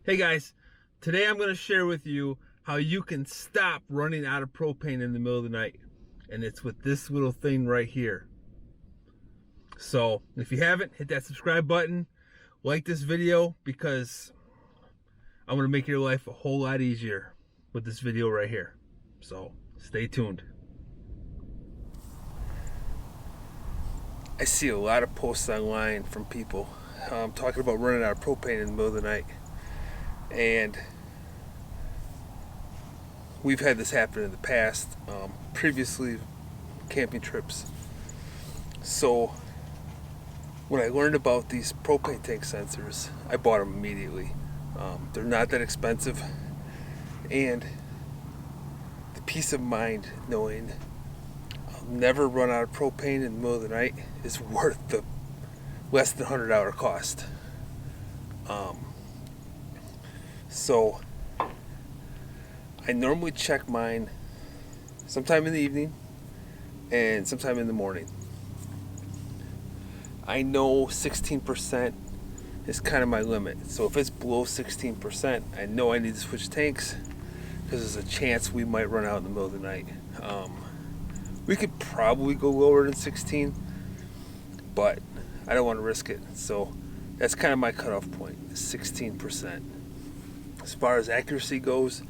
Hey guys, today I'm going to share with you how you can stop running out of propane in the middle of the night. And it's with this little thing right here. So if you haven't, hit that subscribe button, like this video, because I'm going to make your life a whole lot easier with this video right here. So stay tuned. I see a lot of posts online from people talking about running out of propane in the middle of the night. And we've had this happen in the past, previously camping trips. So when I learned about these propane tank sensors, I bought them immediately. They're not that expensive, and the peace of mind knowing I'll never run out of propane in the middle of the night is worth the less than $100 cost. So I normally check mine sometime in the evening and sometime in the morning. I know 16% is kind of my limit. So if it's below 16%, I know I need to switch tanks because there's a chance we might run out in the middle of the night. We could probably go lower than 16, but I don't want to risk it. So that's kind of my cutoff point, 16%. As far as accuracy goes,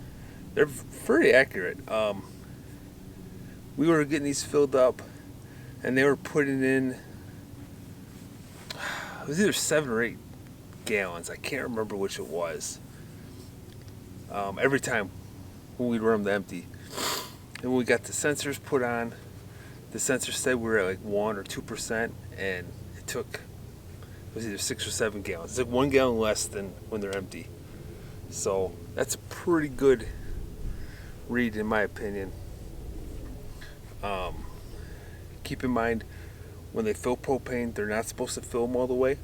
they're pretty accurate. We were getting these filled up, and they were putting in, it was either 7 or 8 gallons. I can't remember which it was. Every time when we'd run them empty. And when we got the sensors put on, the sensor said we were at like 1 or 2%, and it was either 6 or 7 gallons. It's like 1 gallon less than when they're empty. So that's a pretty good read in my opinion. Keep in mind, when they fill propane, they're not supposed to fill them all the way.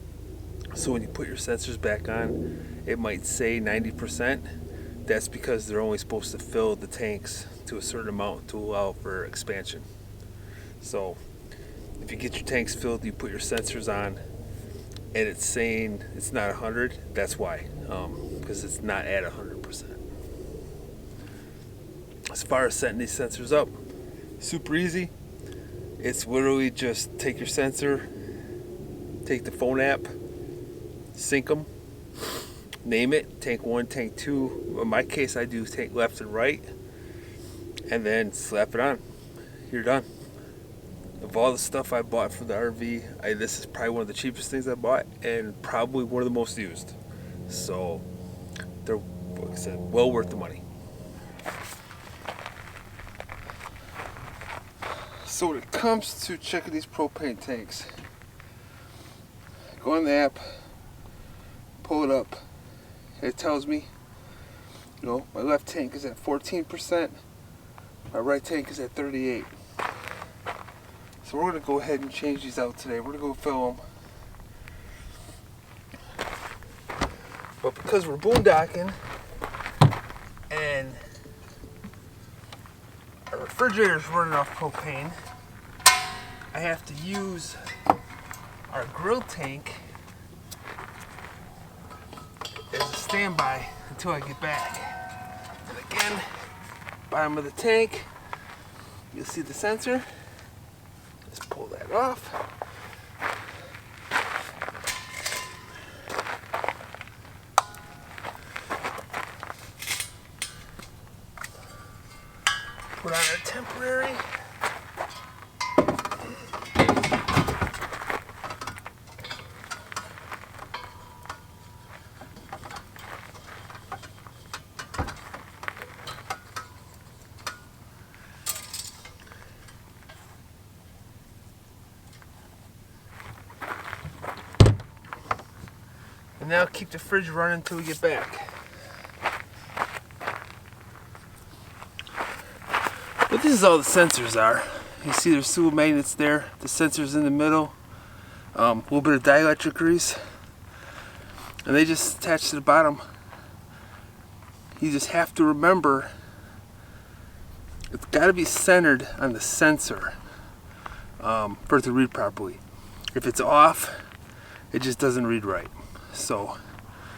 So when you put your sensors back on, it might say 90%. That's because they're only supposed to fill the tanks to a certain amount to allow for expansion. So if you get your tanks filled, you put your sensors on, and it's saying it's not 100, that's why, because it's not at 100%. As far as setting these sensors up, super easy. It's literally just take your sensor, take the phone app, sync them, name it, tank 1, tank 2. In my case, I do tank left and right, and then slap it on. You're done. Of all the stuff I bought for the RV, this is probably one of the cheapest things I bought, and probably one of the most used. So they're, like I said, well worth the money. So when it comes to checking these propane tanks, go on the app, pull it up, and it tells me, my left tank is at 14%, my right tank is at 38%. So we're going to go ahead and change these out today. We're going to go fill them. But because we're boondocking and our refrigerator's running off propane, I have to use our grill tank as a standby until I get back. And again, bottom of the tank, you'll see the sensor. Let's pull that off. Put on a temporary. And now keep the fridge running until we get back. But this is all the sensors are. You see there's two magnets there, the sensors in the middle, a little bit of dielectric grease, and they just attach to the bottom. You just have to remember, it's got to be centered on the sensor for it to read properly. If it's off, it just doesn't read right. So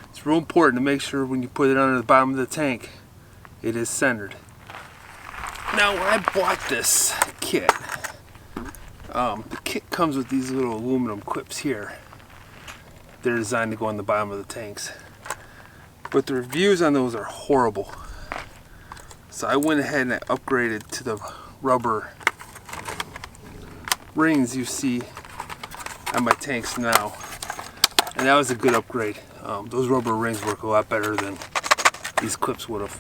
it's It's real important to make sure when you put it under the bottom of the tank, it is centered. Now, when I bought this kit, the kit comes with these little aluminum clips here. They're designed to go on the bottom of the tanks. But the reviews on those are horrible. So I went ahead and I upgraded to the rubber rings you see on my tanks now. And that was a good upgrade. Those rubber rings work a lot better than these clips would have.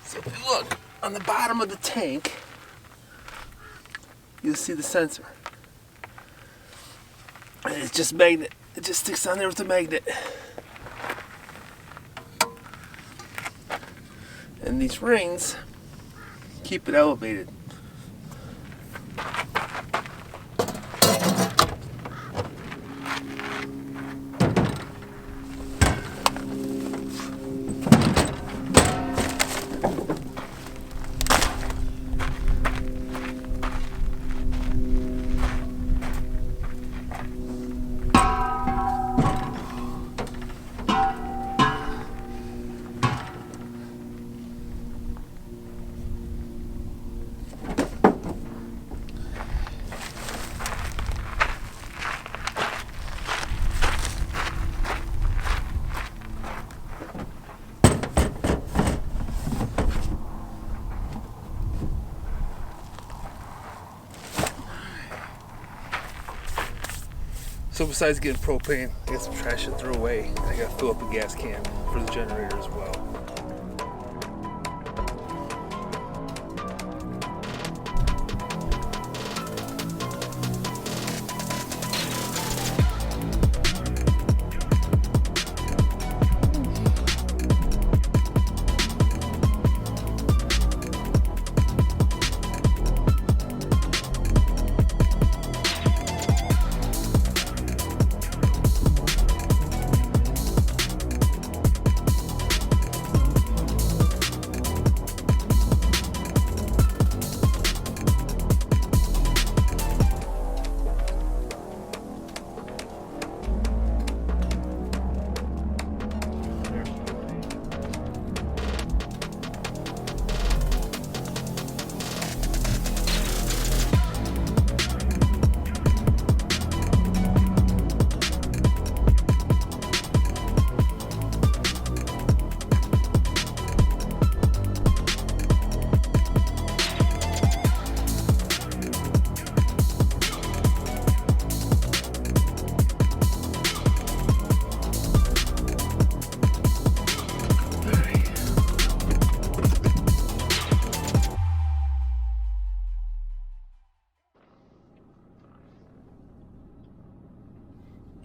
So if you look on the bottom of the tank, you'll see the sensor. And it's just magnet. It just sticks on there with a magnet. And these rings keep it elevated. So besides getting propane, I got some trash to throw away. And I gotta fill up a gas can for the generator as well.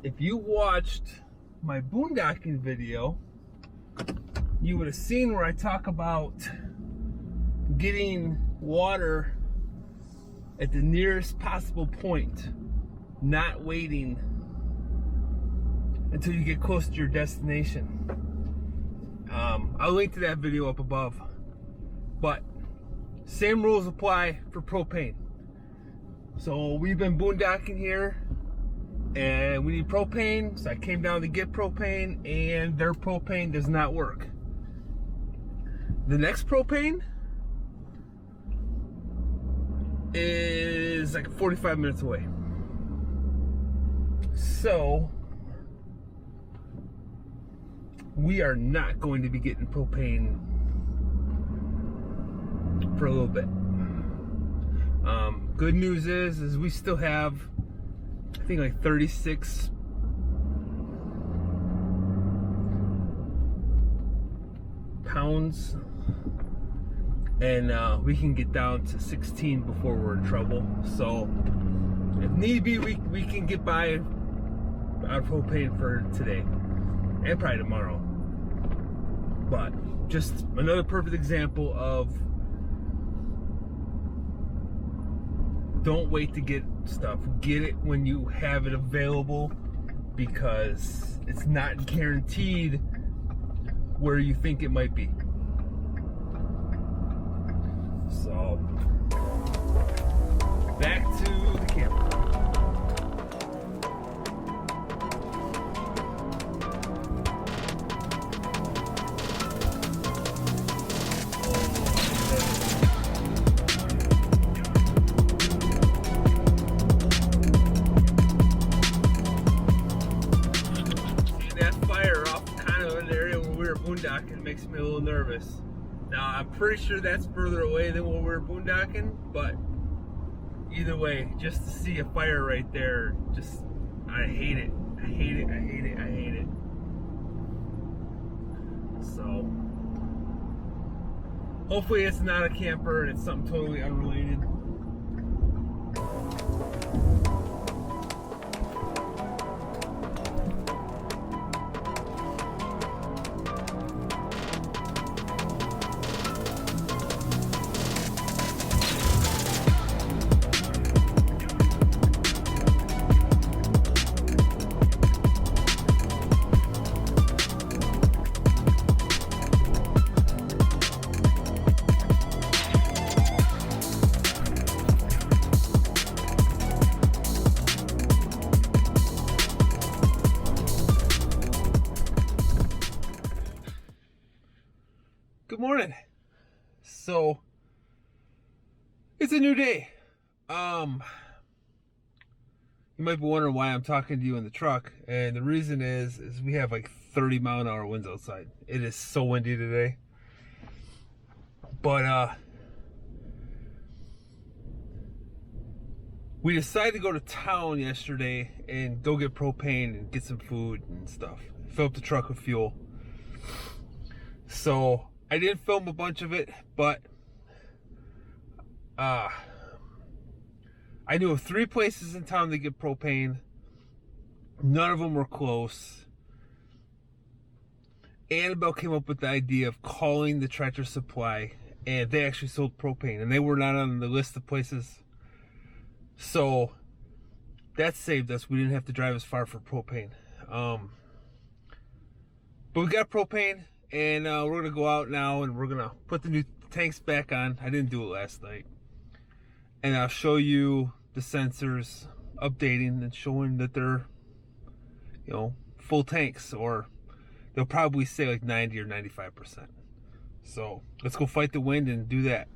If you watched my boondocking video, you would have seen where I talk about getting water at the nearest possible point, not waiting until you get close to your destination. I'll link to that video up above. But same rules apply for propane. So we've been boondocking here, and we need propane, so I came down to get propane, and their propane does not work. The next propane is like 45 minutes away. So we are not going to be getting propane for a little bit. Good news is we still have, I think, like 36 pounds, and we can get down to 16 before we're in trouble. So if need be, we can get by out of propane for today and probably tomorrow. But just another perfect example of don't wait to get stuff. Get it when you have it available, because it's not guaranteed where you think it might be. So, back to the camera. Boondocking makes me a little nervous. Now I'm pretty sure that's further away than when we were boondocking, but either way, just to see a fire right there, just I hate it. I hate it. I hate it. I hate it. So hopefully it's not a camper and it's something totally unrelated. Good morning. So it's a new day. You might be wondering why I'm talking to you in the truck, and the reason is we have like 30-mile-an-hour winds outside. It is so windy today. But we decided to go to town yesterday and go get propane and get some food and stuff. Fill up the truck with fuel. So I didn't film a bunch of it, but I knew of 3 places in town to get propane. None of them were close. Annabelle came up with the idea of calling the Tractor Supply, and they actually sold propane, and they were not on the list of places. So that saved us. We didn't have to drive as far for propane. But we got propane. And we're going to go out now and we're going to put the new tanks back on. I didn't do it last night. And I'll show you the sensors updating and showing that they're, you know, full tanks, or they'll probably say like 90 or 95%. So let's go fight the wind and do that.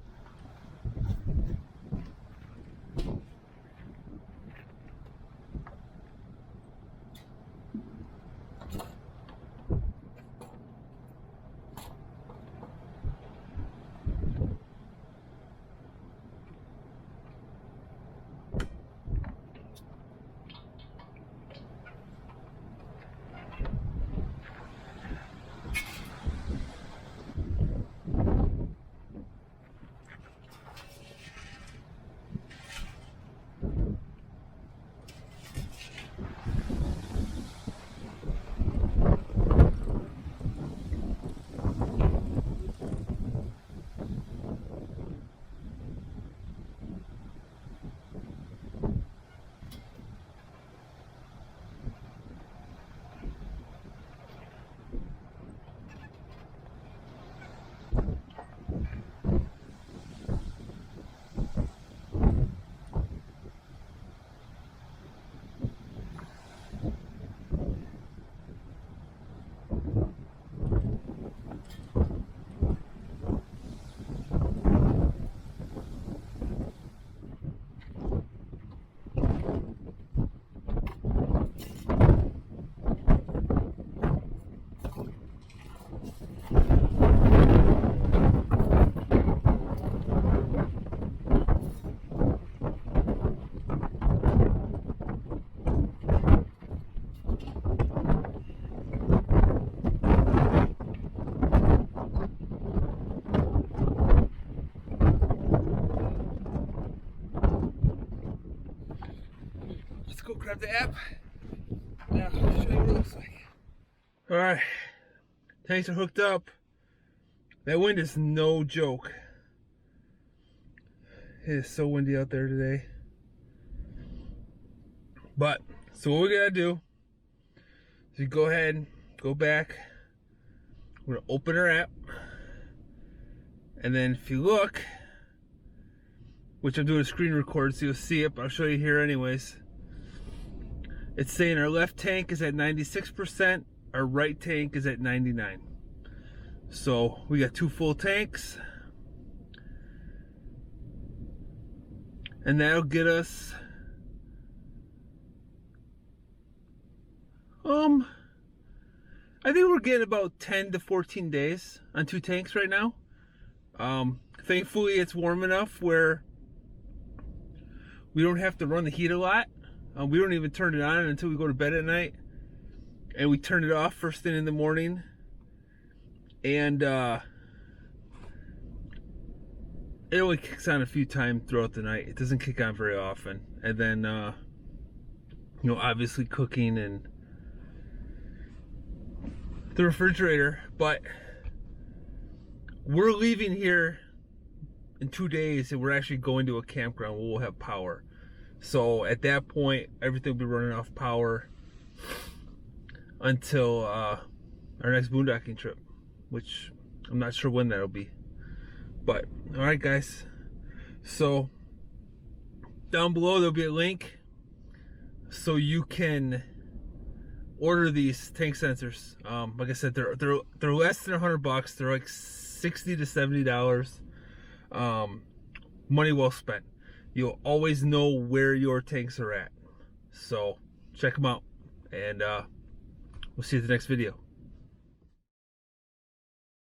Grab the app. Now I'll show you what it looks like. Alright, tanks are hooked up. That wind is no joke. It is so windy out there today. But so what we gotta do is you go ahead, go back. We're gonna open our app, and then if you look, which I'm doing a screen record so you'll see it, but I'll show you here anyways. It's saying our left tank is at 96%, our right tank is at 99%. So we got 2 full tanks, and that'll get us I think we're getting about 10 to 14 days on 2 tanks right now. Thankfully it's warm enough where we don't have to run the heat a lot. We don't even turn it on until we go to bed at night, and we turn it off first thing in the morning. And it only kicks on a few times throughout the night. It doesn't kick on very often. And then you know, obviously cooking and the refrigerator. But we're leaving here in 2 days, and we're actually going to a campground where we'll have power. So at that point, everything will be running off power until our next boondocking trip, which I'm not sure when that'll be. But all right, guys. So down below there'll be a link so you can order these tank sensors. Like I said, they're less than $100. They're like $60 to $70. Money well spent. You'll always know where your tanks are at. So check them out, and we'll see you at the next video.